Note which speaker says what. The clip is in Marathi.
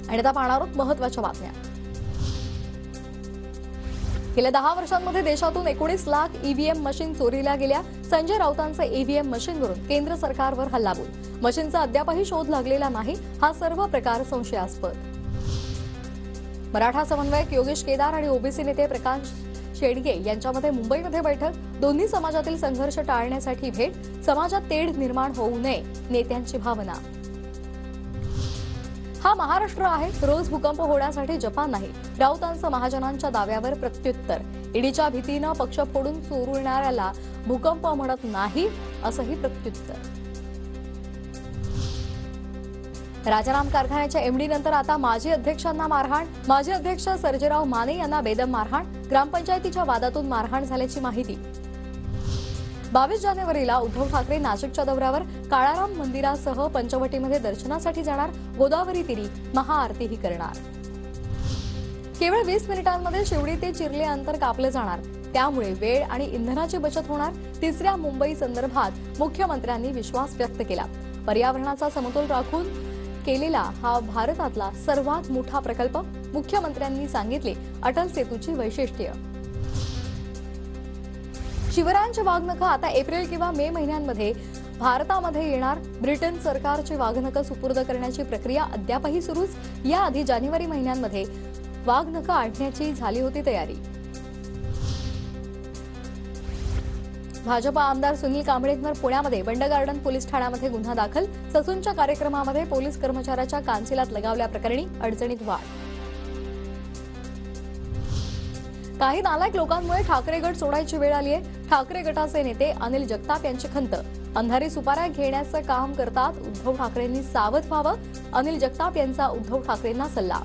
Speaker 1: आणि आता पाहणार आहोत महत्त्वाच्या बातम्या। गेल्या 10 वर्षांमध्ये देशातून 19 लाख ईव्हीएम मशीन चोरीला गेल्या। संजय राऊतांचे ईव्हीएम मशीनवरून केंद्र सरकारवर हल्लाबोल। मशीनचा अद्यापही शोध लागलेला नाही। हा सर्व प्रकार संशयास्पद। मराठा समन्वयक योगेश केदार आणि ओबीसी नेते प्रकाश शेडगे यांच्यामध्ये मुंबईमध्ये बैठक। दोन्ही समाजातील संघर्ष टाळण्यासाठी भेट। समाजात तेढ निर्माण होऊ नये, नेत्यांची भावना। हा महाराष्ट्र आहे, रोज भूकंप होण्यासाठी जपान नाही। राऊतांचं महाजनांच्या दाव्यावर प्रत्युत्तर। ईडीच्या भीतीनं पक्ष फोडून चोरणाऱ्याला भूकंप म्हणत नाही, असंही प्रत्युत्तर। राजाराम कारखान्याच्या एमडी नंतर आता माजी अध्यक्षांना मारहाण। माजी अध्यक्ष सर्जेराव माने यांना बेदम मारहाण। ग्रामपंचायतीच्या वादातून मारहाण झाल्याची माहिती। 22 जानेवारीला उद्धव ठाकरे नाशिकच्या दौऱ्यावर। काळाराम मंदिरासह पंचवटीमध्ये दर्शनासाठी जाणार। गोदावरी तीरी महाआरतीही करणार। केवळ 20 मिनिटांमध्ये शिवडी ते चिर्ले अंतर कापलं जाणार। त्यामुळे वेळ आणि इंधनाची बचत होणार। तिसऱ्या मुंबई संदर्भात मुख्यमंत्र्यांनी विश्वास व्यक्त केला। पर्यावरणाचा समतोल राखून केलेला हा भारतातला सर्वात मोठा प्रकल्प, मुख्यमंत्र्यांनी सांगितले। अटल सेतूची वैशिष्ट्ये। शिवरायांची वाघनखं आता एप्रिल किंवा मे महिन्यांमध्ये भारतामध्ये येणार। ब्रिटन सरकारची वाघनखं सुपूर्द करण्याची प्रक्रिया अद्यापही सुरूच। याआधी जानेवारी महिन्यांमध्ये वाघनखं आणण्याची झाली होती तयारी। भाजपा आमदार सुनील कांबळेंवर पुण्यामध्ये बंड गार्डन पोलीस ठाण्यामध्ये गुन्हा दाखल। ससूनच्या कार्यक्रमामध्ये पोलीस कर्मचाऱ्याच्या कांचिलात लगावल्याप्रकरणी अडचणीत वाढ। काही नालायक लोकांमुळे ठाकरे गट सोडायची वेळ आली आहे। ठाकरे गटाचे नेते अनिल जगताप यांची खंत। अंधारी सुपाऱ्या घेण्याचं काम करतात, उद्धव ठाकरेंनी सावध व्हावं। अनिल जगताप यांचा उद्धव ठाकरेंना सल्ला।